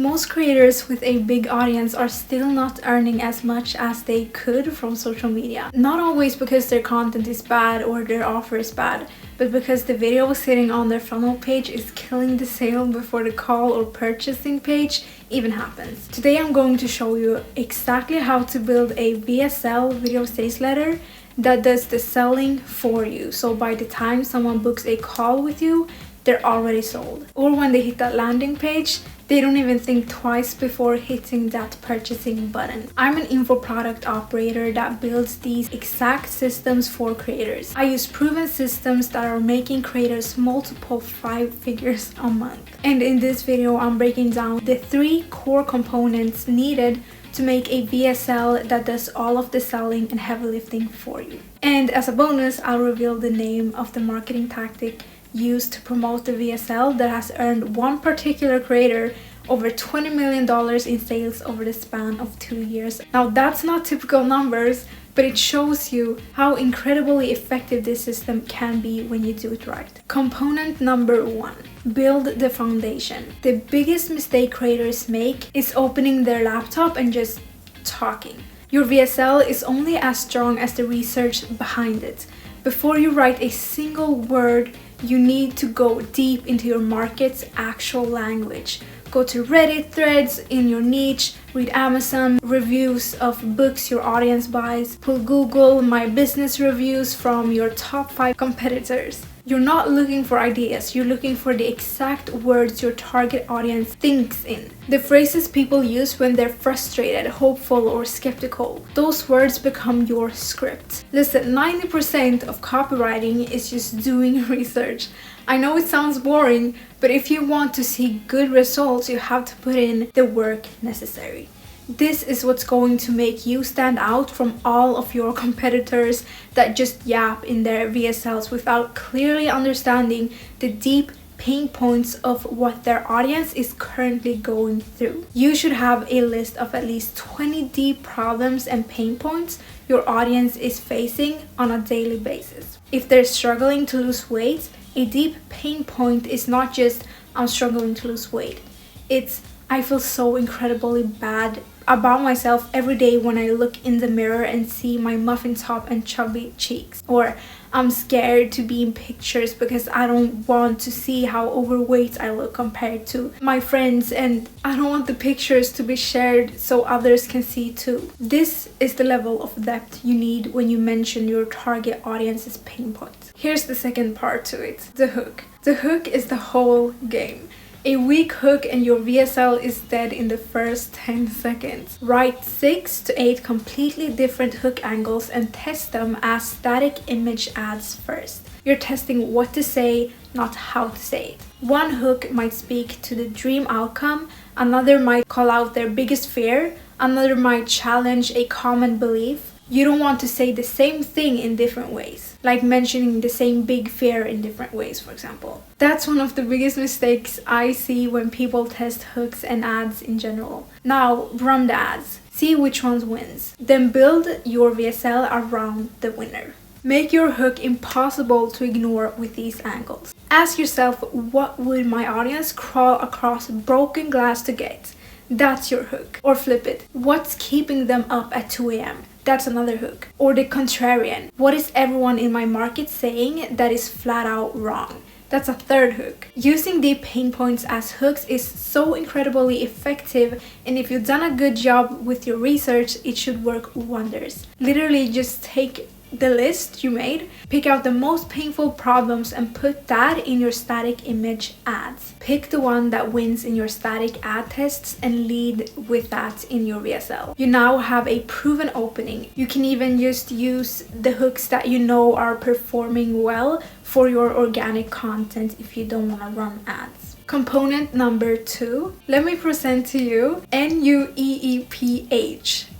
Most creators with a big audience are still not earning as much as they could from social media. Not always because their content is bad or their offer is bad, but because the video sitting on their funnel page is killing the sale before the call or purchasing page even happens. Today I'm going to show you exactly how to build a VSL, video sales letter, that does the selling for you. So by the time someone books a call with you, they're already sold. Or when they hit that landing page, they don't even think twice before hitting that purchasing button. I'm an info product operator that builds these exact systems for creators. I use proven systems that are making creators multiple 5 figures a month. And in this video, I'm breaking down the 3 core components needed to make a VSL that does all of the selling and heavy lifting for you. And as a bonus, I'll reveal the name of the marketing tactic used to promote the VSL that has earned one particular creator over $20 million in sales over the span of 2 years. Now that's not typical numbers, but it shows you how incredibly effective this system can be when you do it right. Component number 1. Build the foundation. The biggest mistake creators make is opening their laptop and just talking. Your VSL is only as strong as the research behind it. Before you write a single word, you need to go deep into your market's actual language. Go to Reddit threads in your niche, read Amazon reviews of books your audience buys, pull Google My Business reviews from your top 5 competitors. You're not looking for ideas, you're looking for the exact words your target audience thinks in. The phrases people use when they're frustrated, hopeful, or skeptical. Those words become your script. Listen, 90% of copywriting is just doing research. I know it sounds boring, but if you want to see good results, you have to put in the work necessary. This is what's going to make you stand out from all of your competitors that just yap in their VSLs without clearly understanding the deep pain points of what their audience is currently going through. You should have a list of at least 20 deep problems and pain points your audience is facing on a daily basis. If they're struggling to lose weight, a deep pain point is not just I'm struggling to lose weight. It's I feel so incredibly bad about myself every day when I look in the mirror and see my muffin top and chubby cheeks. Or I'm scared to be in pictures because I don't want to see how overweight I look compared to my friends, and I don't want the pictures to be shared so others can see too. This is the level of depth you need when you mention your target audience's pain points. Here's the second part to it, the hook. The hook is the whole game. A weak hook and your VSL is dead in the first 10 seconds. Write 6 to 8 completely different hook angles and test them as static image ads first. You're testing what to say, not how to say it. One hook might speak to the dream outcome, another might call out their biggest fear, another might challenge a common belief. You don't want to say the same thing in different ways, like mentioning the same big fear in different ways, for example. That's one of the biggest mistakes I see when people test hooks and ads in general. Now, run the ads. See which ones wins. Then build your VSL around the winner. Make your hook impossible to ignore with these angles. Ask yourself, what would my audience crawl across broken glass to get? That's your hook. Or flip it. What's keeping them up at 2 a.m.? That's another hook. Or the contrarian. What is everyone in my market saying that is flat out wrong? That's a third hook. Using deep pain points as hooks is so incredibly effective, and if you've done a good job with your research, it should work wonders. Literally just take the list you made, pick out the most painful problems and put that in your static image ads. Pick the one that wins in your static ad tests and lead with that in your VSL. You now have a proven opening. You can even just use the hooks that you know are performing well for your organic content if you don't want to run ads. Component number 2, let me present to you NUEEPH.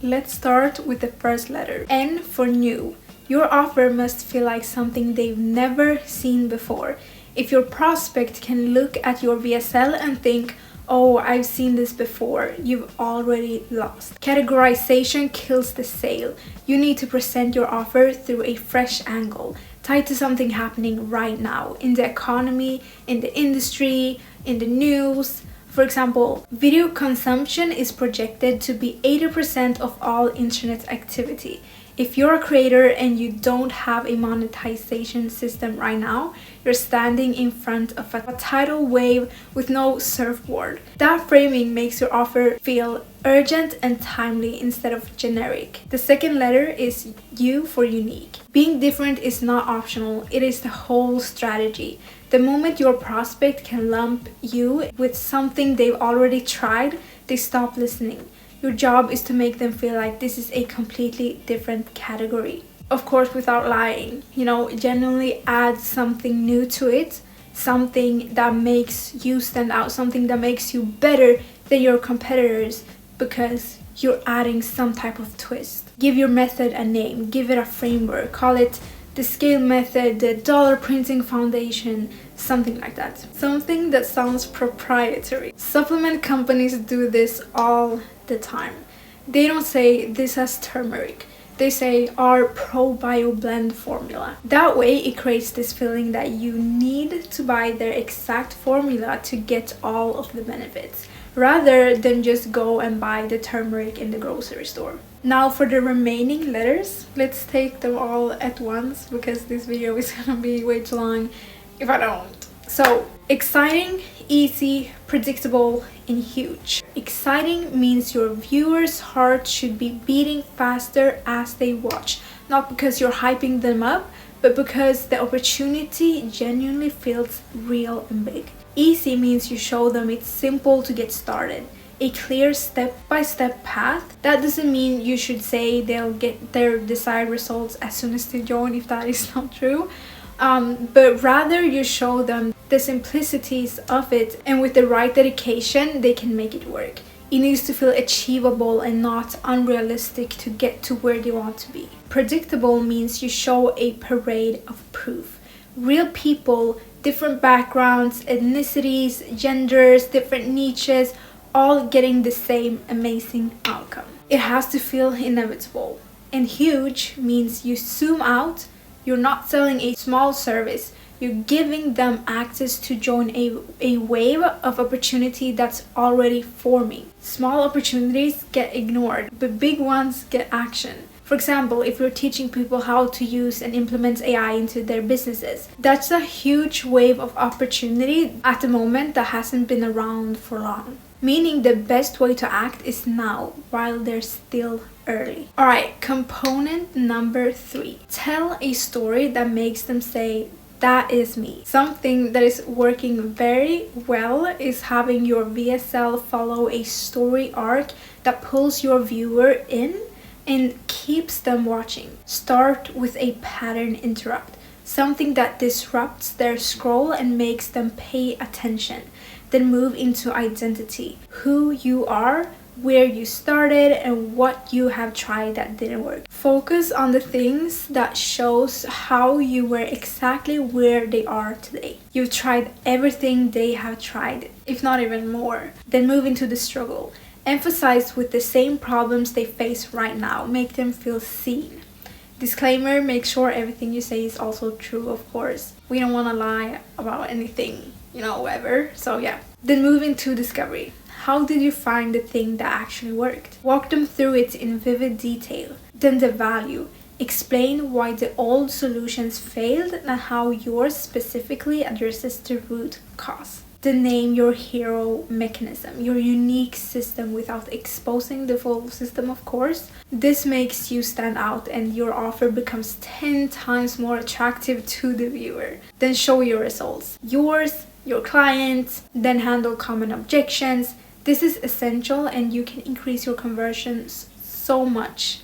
Let's start with the first letter, N for new. Your offer must feel like something they've never seen before. If your prospect can look at your VSL and think, oh, I've seen this before, you've already lost. Categorization kills the sale. You need to present your offer through a fresh angle, tied to something happening right now in the economy, in the industry, in the news. For example, video consumption is projected to be 80% of all internet activity. If you're a creator and you don't have a monetization system right now, you're standing in front of a tidal wave with no surfboard. That framing makes your offer feel urgent and timely instead of generic. The second letter is U for unique. Being different is not optional, it is the whole strategy. The moment your prospect can lump you with something they've already tried, they stop listening. Your job is to make them feel like this is a completely different category. Of course, without lying, genuinely add something new to it, something that makes you stand out, something that makes you better than your competitors because you're adding some type of twist. Give your method a name, give it a framework, call it the scale method, the dollar printing foundation, something like that. Something that sounds proprietary. Supplement companies do this all the time. They don't say this has turmeric. They say our ProBio blend formula. That way it creates this feeling that you need to buy their exact formula to get all of the benefits, rather than just go and buy the turmeric in the grocery store. Now for the remaining letters, let's take them all at once because this video is gonna be way too long if I don't. So, exciting, easy, predictable, and huge. Exciting means your viewers' hearts should be beating faster as they watch, not because you're hyping them up, but because the opportunity genuinely feels real and big. Easy means you show them it's simple to get started, a clear step-by-step path. That doesn't mean you should say they'll get their desired results as soon as they join, if that is not true. But rather you show them the simplicities of it, and with the right dedication they can make it work. It needs to feel achievable and not unrealistic to get to where they want to be. Predictable means you show a parade of proof. Real people, different backgrounds, ethnicities, genders, different niches, all getting the same amazing outcome. It has to feel inevitable. And huge means you zoom out. You're not selling a small service, you're giving them access to join a wave of opportunity that's already forming. Small opportunities get ignored, but big ones get action. For example, if you're teaching people how to use and implement AI into their businesses, that's a huge wave of opportunity at the moment that hasn't been around for long. Meaning the best way to act is now, while they're still early. Alright, component number 3. Tell a story that makes them say, that is me. Something that is working very well is having your VSL follow a story arc that pulls your viewer in and keeps them watching. Start with a pattern interrupt, something that disrupts their scroll and makes them pay attention. Then move into identity, who you are, where you started, and what you have tried that didn't work. Focus on the things that shows how you were exactly where they are today. You've tried everything they have tried, if not even more. Then move into the struggle. Emphasize with the same problems they face right now. Make them feel seen. Disclaimer, make sure everything you say is also true, of course. We don't want to lie about anything, ever. So yeah. Then move into discovery. How did you find the thing that actually worked? Walk them through it in vivid detail. Then the value. Explain why the old solutions failed and how yours specifically addresses the root cause. Then name your hero mechanism, your unique system without exposing the full system, of course. This makes you stand out and your offer becomes 10 times more attractive to the viewer. Then show your results. Yours, your clients, then handle common objections. This is essential and you can increase your conversions so much.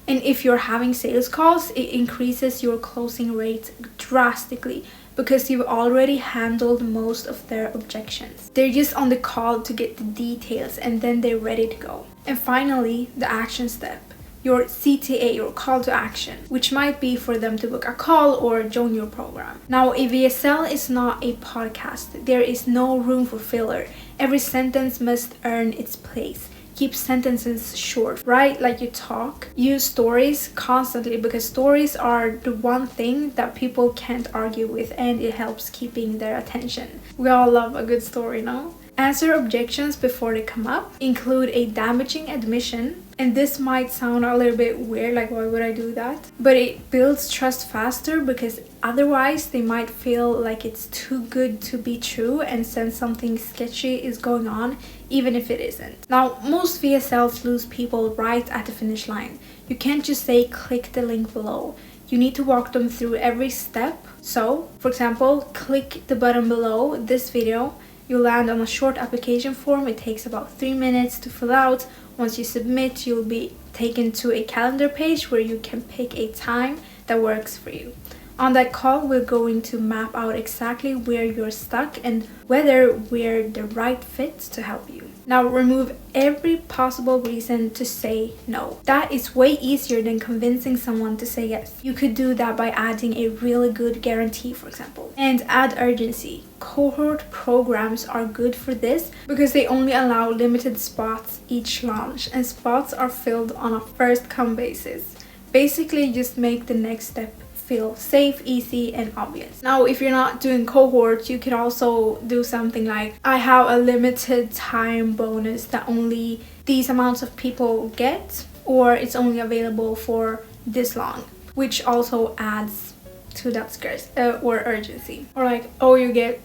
And if you're having sales calls, it increases your closing rate drastically because you've already handled most of their objections. They're just on the call to get the details and then they're ready to go. And finally, the action step. Your CTA, your call to action, which might be for them to book a call or join your program. Now, a VSL is not a podcast. There is no room for filler. Every sentence must earn its place. Keep sentences short, write like you talk. Use stories constantly because stories are the one thing that people can't argue with and it helps keeping their attention. We all love a good story, no? Answer objections before they come up. Include a damaging admission. And this might sound a little bit weird, like why would I do that? But it builds trust faster, because otherwise they might feel like it's too good to be true and sense something sketchy is going on, even if it isn't. Now, most VSLs lose people right at the finish line. You can't just say click the link below. You need to walk them through every step. So, for example, click the button below this video. You'll land on a short application form. It takes about 3 minutes to fill out. Once you submit, you'll be taken to a calendar page where you can pick a time that works for you. On that call, we're going to map out exactly where you're stuck and whether we're the right fit to help you. Now, remove every possible reason to say no. That is way easier than convincing someone to say yes. You could do that by adding a really good guarantee, for example. And add urgency. Cohort programs are good for this because they only allow limited spots each launch, and spots are filled on a first-come basis. Basically, just make the next step feel safe, easy, and obvious. Now, if you're not doing cohorts, you could also do something like, I have a limited time bonus that only these amounts of people get, or it's only available for this long, which also adds to that scarce or urgency. Or like, oh, you get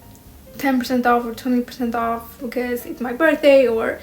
10% off or 20% off because it's my birthday or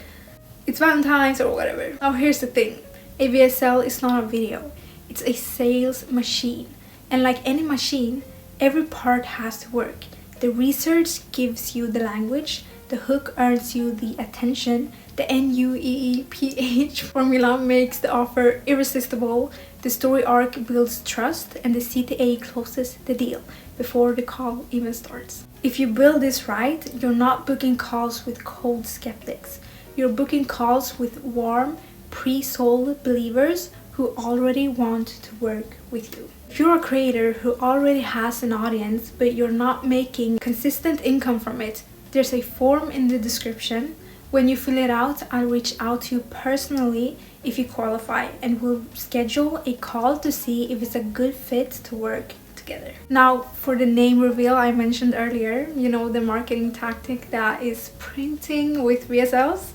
it's Valentine's or whatever. Now, here's the thing. A VSL is not a video. It's a sales machine. And like any machine, every part has to work. The research gives you the language, the hook earns you the attention, the NUEEPH formula makes the offer irresistible, the story arc builds trust, and the CTA closes the deal before the call even starts. If you build this right, you're not booking calls with cold skeptics. You're booking calls with warm, pre-sold believers who already want to work with you. If you're a creator who already has an audience but you're not making consistent income from it, there's a form in the description. When you fill it out, I'll reach out to you personally if you qualify, and we'll schedule a call to see if it's a good fit to work together. Now, for the name reveal I mentioned earlier, you know, the marketing tactic that is printing with VSLs,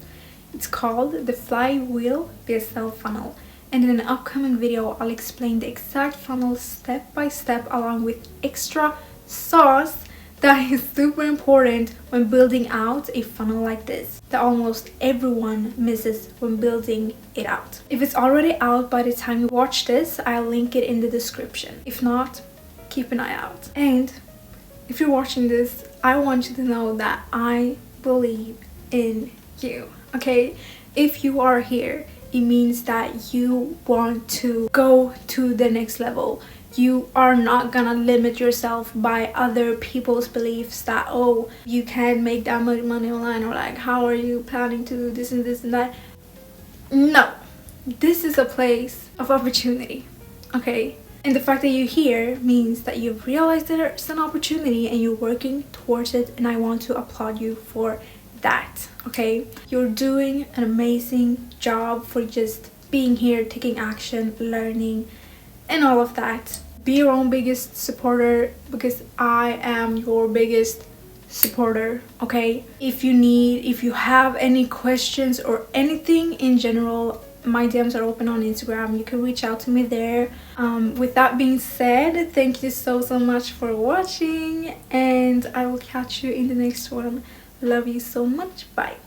it's called the Flywheel VSL Funnel. And in an upcoming video, I'll explain the exact funnel step by step along with extra sauce that is super important when building out a funnel like this, that almost everyone misses when building it out. If it's already out by the time you watch this, I'll link it in the description. If not, keep an eye out. And if you're watching this, I want you to know that I believe in you, okay? If you are here, it means that you want to go to the next level. You are not gonna limit yourself by other people's beliefs that, oh, you can't make that much money online, or like, how are you planning to do this and this and that? No, this is a place of opportunity, okay? And the fact that you're here means that you've realized that there's an opportunity and you're working towards it, and I want to applaud you for that, okay? You're doing an amazing job for just being here, taking action, learning, and all of that. Be your own biggest supporter, because I am your biggest supporter, okay? If you have any questions or anything in general, my DMs are open on Instagram. You can reach out to me there. With that being said, thank you so much for watching, and I will catch you in the next one. Love you so much. Bye.